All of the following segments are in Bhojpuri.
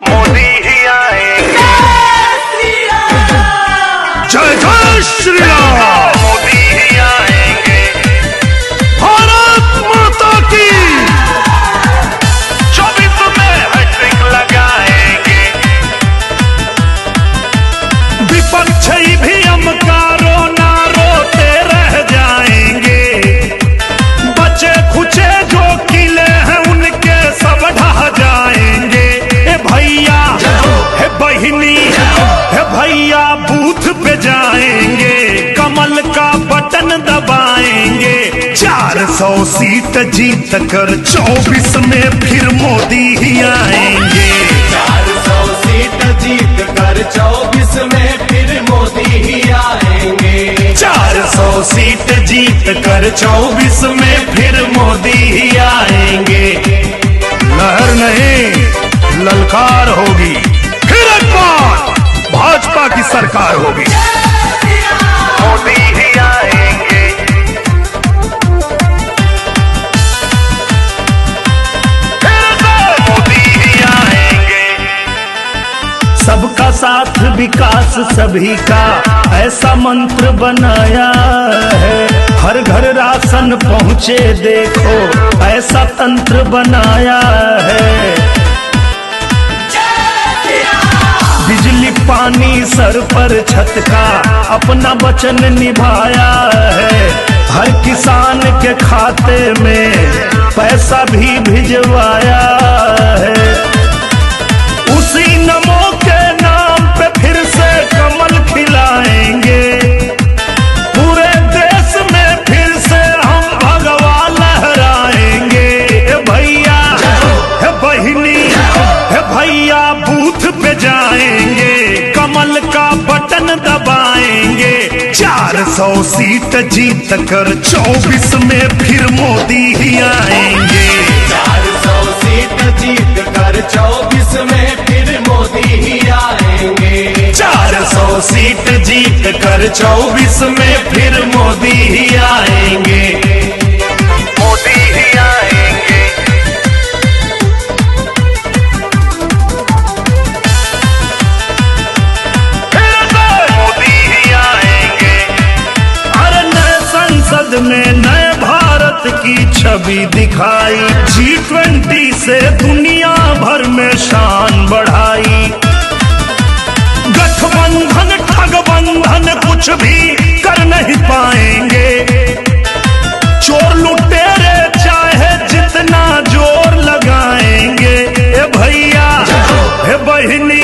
मोदी ही आएंगे। जय जय श्री राम। मोदी ही आएंगे। भारत माता की 24 में हैट्रिक लगाएंगे। विपक्ष भी हम कारो ना रोते रह जाएंगे। बचे खुचे जो किले हैं उनके सब ढह जाएंगे। हे भैया हे बहिनी हे भैया बूथ पे जाएंगे, कमल का बटन दबाएंगे। 400 सीट जीत कर 24 में फिर मोदी ही आएंगे। 400 सीट जीत कर 24 में फिर मोदी ही आएंगे। 400 सीट जीत कर 24 में फिर मोदी ही आएंगे। लहर नहीं ललकार होगी, फिर एक बार भाजपा की सरकार होगी। मोदी ही आएंगे। फिर से मोदी ही आएंगे। सबका साथ विकास सभी का ऐसा मंत्र बनाया है। हर घर राशन पहुँचे देखो ऐसा तंत्र बनाया है। बिजली पानी सर पर छत का अपना वचन निभाया है। हर किसान के खाते में पैसा भी भिजवाया है। उसी नमो के नाम पे फिर से कमल खिलाएंगे। पूरे देश में फिर से हम भगवा लहराएंगे। हे भैया हे बहिनी हे भैया बूथ पे जाएंगे, कमल का बटन दबाएंगे। 400 सीट जीत कर 24 में फिर मोदी ही आएंगे। 400 सीट जीत कर 24 में फिर मोदी ही आएंगे। 400 सीट जीत कर 24 में फिर मोदी ही आएंगे। मोदी ही आएंगे। फिर से मोदी ही आएंगे। अरे नए संसद में नए भारत की छवि दिखाई। G20 से दुनिया भर में शान बढ़ाई। गठबंधन ठगबंधन कुछ भी कर नहीं पाएंगे। चोर लुटेरे चाहे जितना जोर लगाएंगे। हे भैया हे बहिनी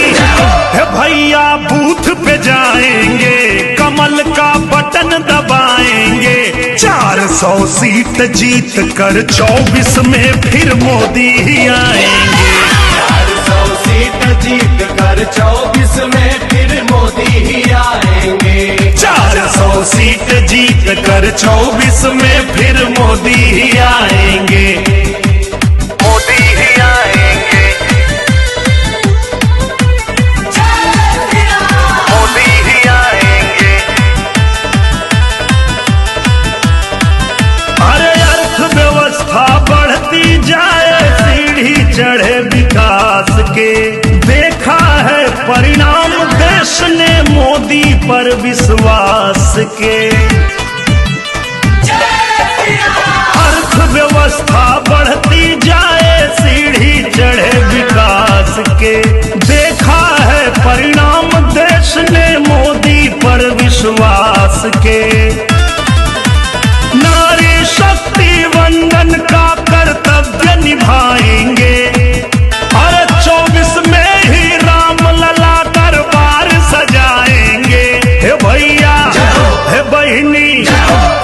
हे भैया बूथ पे जाएंगे, कमल का बटन दबाएंगे। 400 सीट जीत कर 24 में फिर मोदी ही आएंगे। 400 सीट जीत कर 24 में फिर मोदी ही आएंगे। 400 सीट जीत कर 24 में फिर मोदी ही आएंगे। मोदी ही आएंगे। मोदी ही आएंगे। अरे अर्थव्यवस्था बढ़ती जाए सीढ़ी चढ़े विकास के। देखा है परिणाम देश ने मोदी पर विश्वास के। अर्थव्यवस्था बढ़ती जाए सीढ़ी चढ़े विकास के। देखा है परिणाम देश ने मोदी पर विश्वास के। नारी शक्ति वंदन का कर्तव्य निभाएंगे। अरे 24 में ही राम लला दरबार सजाएंगे। हे भैया हे बहिनी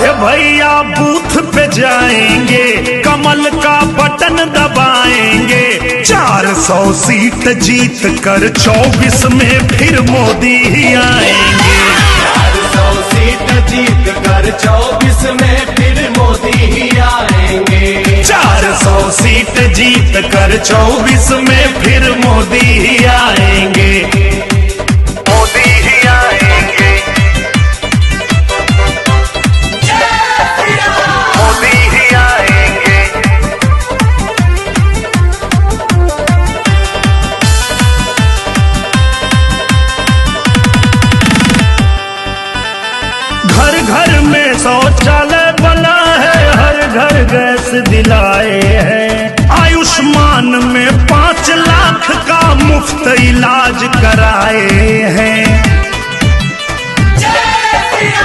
हे भैया बूथ पे जाएंगे, कमल का बटन दबाएंगे। 400 सीट जीत कर 24 में फिर मोदी ही आएंगे। 400 सीट जीत कर 24 में फिर मोदी ही आएंगे। 400 सीट जीत कर 24 में फिर मोदी ही आएंगे। मोदी ही आएंगे। मोदी ही आएंगे। घर गैस दिलाए हैं। आयुष्मान में 5 लाख का मुफ्त इलाज कराए हैं।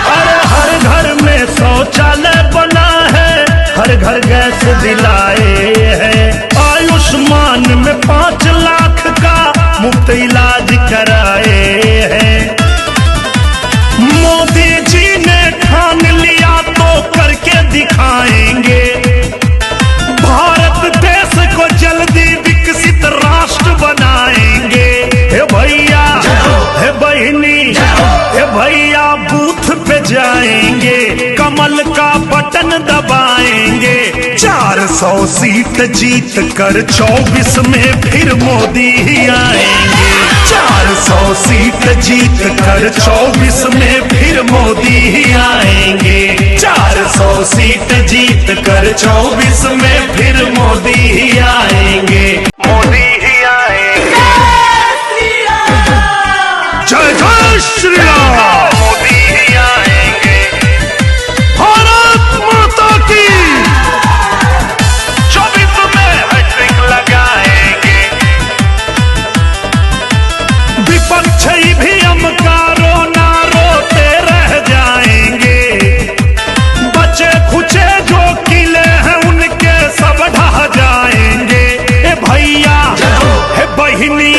अरे हर घर में शौचालय बना है, हर घर गैस दिलाए हैं। आयुष्मान में 5 लाख का मुफ्त इलाज कराए हैं। मोदी जी ने ठान लिया तो करके दिखाएंगे। भारत देश को जल्दी विकसित राष्ट्र बनाएंगे। हे भैया, हे बहिनी, हे भैया बूथ पे जाएंगे, कमल का बटन दबाएंगे। 400 सीट जीत कर 24 में फिर मोदी ही आएंगे। 400 सीट जीत कर 24 में फिर मोदी ही आएंगे। 400 सीट जीत कर 24 में फिर मोदी ही आएंगे। मोदी ही आएंगे। जय जय श्री राम। मोदी ही आएंगे। भारत माता की। 24 में हैट्रिक लगाएंगे। विपक्ष भी हमकारो ना रोते रह जाएंगे। बचे खुचे जो किले हैं उनके सब ढह जाएंगे। हे भैया, हे बहिनी,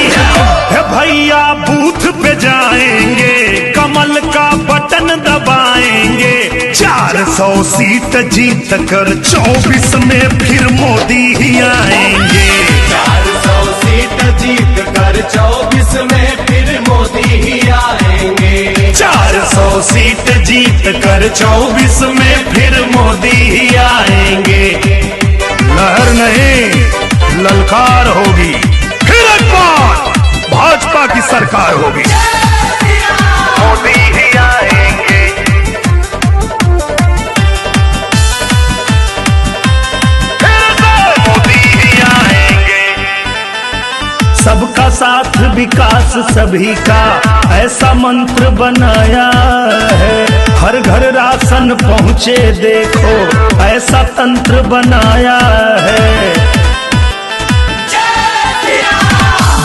हे भैया बूथ पे जाएंगे, कमल का बटन दबाएंगे। 400 सीट जीत कर 24 में फिर मोदी ही आएंगे। 400 सीट जीत कर 24 में फिर मोदी ही आएंगे। 400 सीट जीत कर 24 में फिर मोदी ही आएंगे। लहर नहीं, ललकार होगी। फिर एक बार भाजपा की सरकार होगी। मोदी ही आएंगे। फिर से मोदी ही आएंगे। सबका साथ विकास सभी का ऐसा मंत्र बनाया है। हर घर राशन पहुँचे देखो ऐसा तंत्र बनाया है।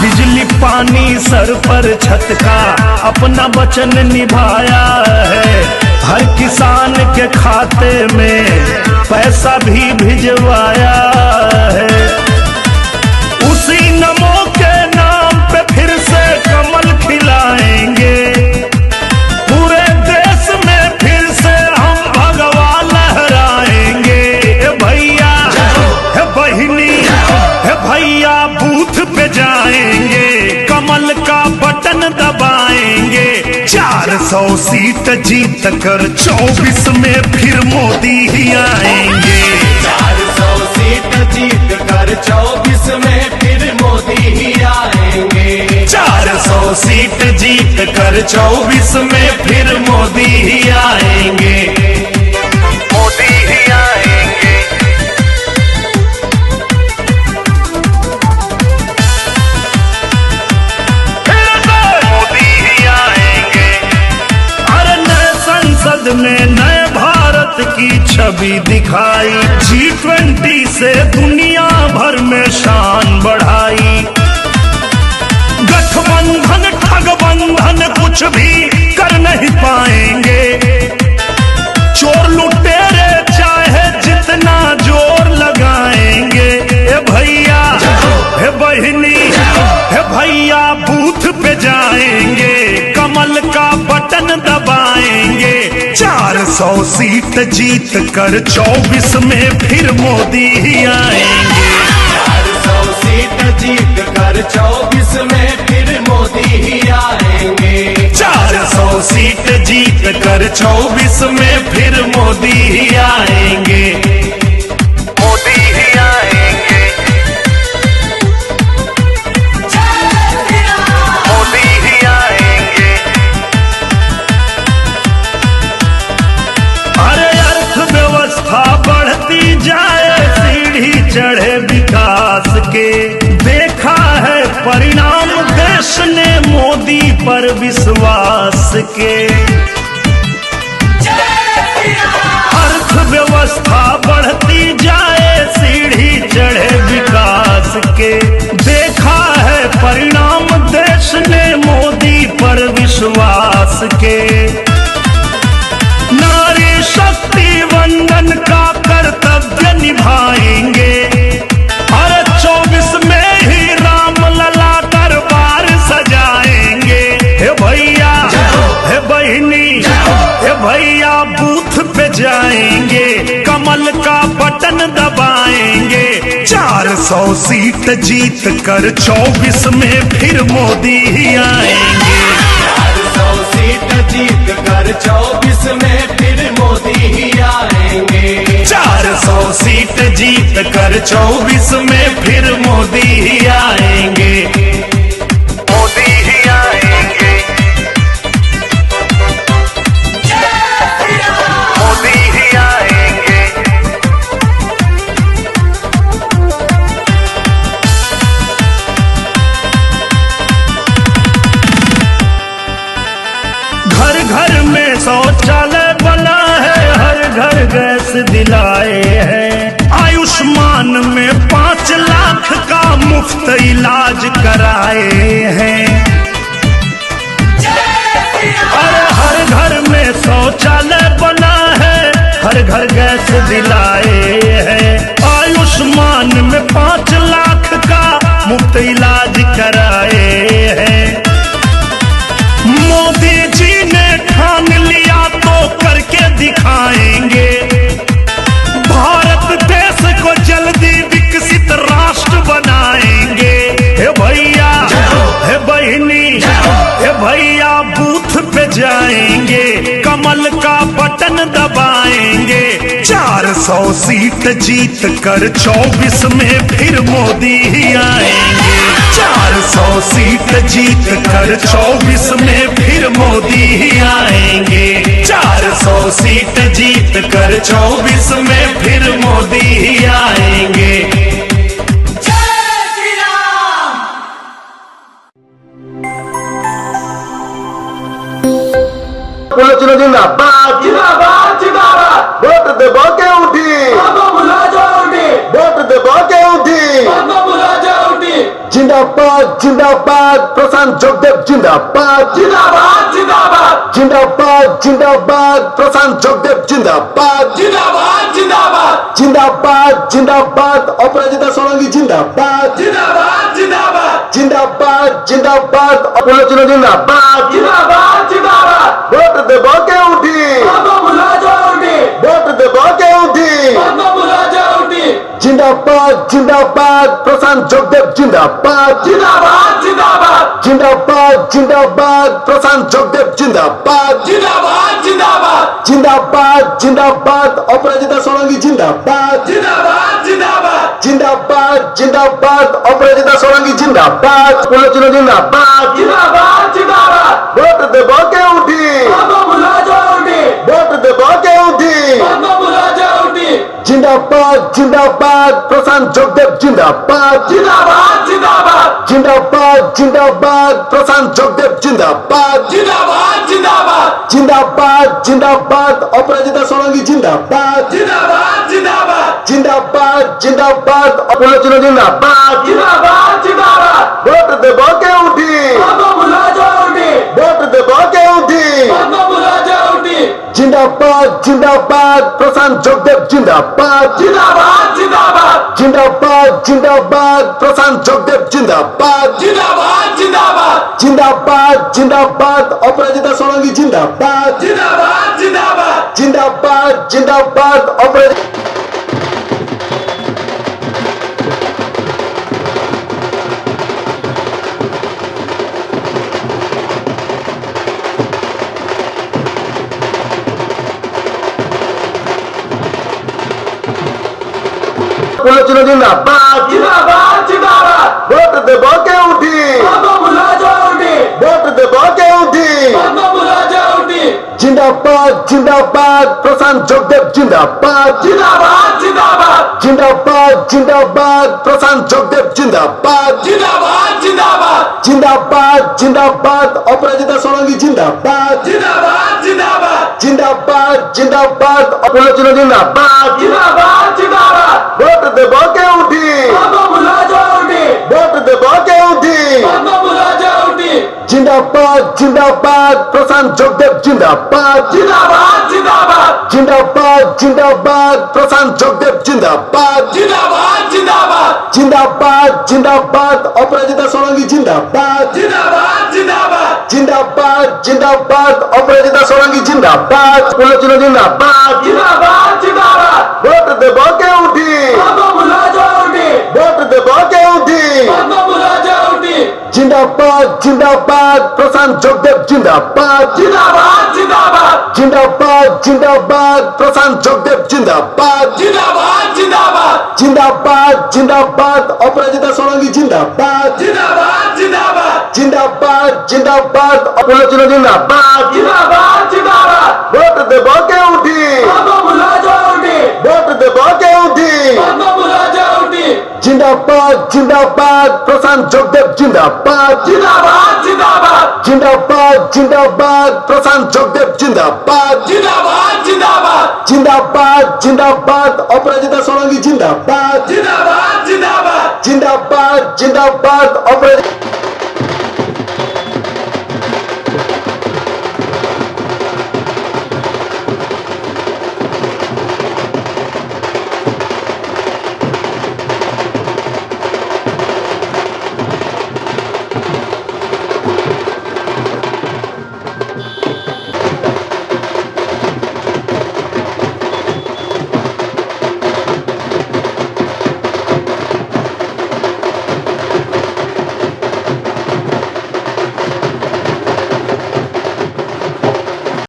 बिजली पानी सर पर छत का अपना वचन निभाया है। हर किसान के खाते में पैसा भी भिजवाया है। उसी नमो के नाम पे फिर से कमल खिलाएंगे। पूरे देश में फिर से हम भगवा लहराएंगे। हे भैया, हे बहिनी, हे भैया बूथ पे जाएंगे, कमल का बटन दबाएंगे। 400 सीट जीत कर 24 में फिर मोदी ही आएंगे। 400 सीट जीत कर 24 में फिर मोदी ही आएंगे। 400 सीट जीत कर 24 में फिर मोदी ही आएंगे। मोदी ही आएंगे। फिर से मोदी ही आएंगे। अरे नए संसद में नए भारत की छवि दिखाई। G20 से दुनिया भर में शान बढ़ाई। गठबंधन ठगबंधन कुछ भी कर नहीं पाएंगे। चोर लुटेरे चाहे जितना जोर लगाएंगे। हे भैया, हे बहिनी, हे भैया बूथ पे जाएंगे, कमल का बटन दबाएंगे। 400 सीट जीत कर 24 में फिर मोदी ही आएंगे। 400 सीट जीत कर 24 में फिर मोदी ही आएंगे। 400 सीट जीत कर 24 में फिर मोदी ही आएंगे। मोदी ही आएंगे। मोदी ही आएंगे। अरे अर्थव्यवस्था बढ़ती जाए, सीढ़ी चढ़े विकास के। देखा है परिणाम देश ने मोदी पर विश्वास के। अर्थव्यवस्था बढ़ती जाए, बटन दबाएंगे। 400 सीट जीत कर 24 में फिर मोदी ही आएंगे। 400 सीट जीत कर 24 में फिर मोदी ही आएंगे। 400 सीट जीत कर 24 में फिर मोदी ही आएंगे। मोदी ही आएंगे। मोदी ही आएंगे। घर घर में शौचालय बना है, हर घर गैस दिलाए हैं। आयुष्मान में 5 लाख का मुफ्त इलाज कराए हैं। अरे हर घर में शौचालय बना है, हर घर गैस दिलाए हैं। आयुष्मान में 5 लाख का मुफ्त इलाज कराए हैं। मोदी जी ने ठान लिया तो करके दिखाएंगे। भारत देश को जल्दी विकसित राष्ट्र बनाएंगे। हे भैया, हे बहिनी, हे भैया बूथ पे जाएंगे, कमल का बटन दबाएंगे। 400 सीट जीत कर 24 में फिर मोदी ही आएंगे। 400 सीट जीत कर 24 में फिर मोदी ही आएंगे। 400 सीट जीत कर 24 में फिर मोदी ही आएंगे। पुलिस जिंदाबाद जिंदाबाद जिंदाबाद। वोट देबो के उठी वोट देबो के उठी। जिंदाबाद जिंदाबाद प्रशांत जोगदेव जिंदाबाद जिंदाबाद जिंदाबाद जिंदाबाद जिंदाबाद प्रशांत जोगदेव जिंदाबाद जिंदाबाद जिंदाबाद जिंदाबाद जिंदाबाद अपराजिता सोलंकी जिंदाबाद जिंदाबाद जिंदाबाद जिंदाबाद जिंदाबाद पुलिस जिंदाबाद जिंदाबाद जिंदाबाद। वोट देबो के उठी वोट देबो के उठी। जिंदाबाद जिंदाबाद प्रशांत जोगदेव जिंदाबाद जिंदाबाद जिंदाबाद जिंदाबाद जिंदाबाद प्रशांत जोगदेव जिंदाबाद जिंदाबाद जिंदाबाद जिंदाबाद जिंदाबाद अपराजिता सोलंकी जिंदाबाद जिंदाबाद जिंदाबाद जिंदाबाद जिंदाबाद अपराजिता सोलंकी जिंदाबाद पुलिस जिंदाबाद जिंदाबाद जिंदाबाद। वोट देबो के उठी वोट देबो के उठी। जिंदाबाद जिंदाबाद प्रशांत जोगदेव जिंदाबाद जिंदाबाद जिंदाबाद जिंदाबाद जिंदाबाद प्रशांत जोगदेव जिंदाबाद जिंदाबाद जिंदाबाद जिंदाबाद जिंदाबाद अपराजिता सोलंकी जिंदाबाद जिंदाबाद जिंदाबाद जिंदाबाद जिंदाबाद पुलिस जिंदाबाद जिंदाबाद जिंदाबाद। वोट देबो के उठी वोट देबो के उठी। जिंदाबाद जिंदाबाद प्रशांत जोगदेव जिंदाबाद जिंदाबाद जिंदाबाद जिंदाबाद जिंदाबाद प्रशांत जोगदेव जिंदाबाद जिंदाबाद जिंदाबाद जिंदाबाद जिंदाबाद अपराजिता सोलंकी जिंदाबाद जिंदाबाद जिंदाबाद जिंदाबाद जिंदाबाद अपराजिता। पुलिस जिंदाबाद जिंदाबाद जिंदाबाद। वोट देबो के उठी वोट देबो के उठी। जिंदाबाद जिंदाबाद प्रशांत जोगदेव जिंदाबाद जिंदाबाद जिंदाबाद जिंदाबाद जिंदाबाद प्रशांत जोगदेव जिंदाबाद जिंदाबाद जिंदाबाद जिंदाबाद जिंदाबाद अपराजिता सोलंकी जिंदाबाद जिंदाबाद जिंदाबाद जिंदाबाद जिंदाबाद पुलिस जिंदाबाद जिंदाबाद जिंदाबाद। वोट देबो के उठी वोट देबो के उठी। जिंदाबाद जिंदाबाद प्रशांत जोगदेव जिंदाबाद जिंदाबाद जिंदाबाद जिंदाबाद जिंदाबाद प्रशांत जोगदेव जिंदाबाद जिंदाबाद जिंदाबाद जिंदाबाद जिंदाबाद अपराजिता सोलंकी जिंदाबाद जिंदाबाद जिंदाबाद জিন্দাবাদ জিন্দাবাদ অপরাজিতা ষড়ঙ্গী জিন্দাবাদ পুনর্চিন জিন্দাবাদ জিন্দাবাদ জিন্দাবাদ ভোট দেব কেউঠি ভোট দেব কেউঠি জিন্দাবাদ জিন্দাবাদ প্রশান্ত যোগদেব জিন্দাবাদ জিন্দাবাদ জিন্দাবাদ জিন্দাবাদ জিন্দাবাদ প্রশান্ত যোগদেব জিন্দাবাদ জিন্দাবাদ জিন্দাবাদ জিন্দাবাদ জিন্দাবাদ অপরাজিতা ষড়ঙ্গী জিন্দাবাদ জিন্দাবাদ জিন্দাবাদ জিন্দাবাদ জিন্দাবাদ পুনর্চিন জিন্দাবাদ জিন্দাবাদ জিন্দাবাদ ভোট দেব কেউঠি ভোট দেব কেউঠি জিন্দাবাদ জিন্দাবাদ প্রশান্ত যোগদেব জিন্দাবাদ জিন্দাবাদ জিন্দাবাদ জিন্দাবাদ জিন্দাবাদ প্রশান্ত যোগদেব জিন্দাবাদ জিন্দাবাদ জিন্দাবাদ জিন্দাবাদ জিন্দাবাদ অপরাজিতা ষড়ঙ্গী জিন্দাবাদ জিন্দাবাদ জিন্দাবাদ জিন্দাবাদ জিন্দাবাদ অপরাজিতা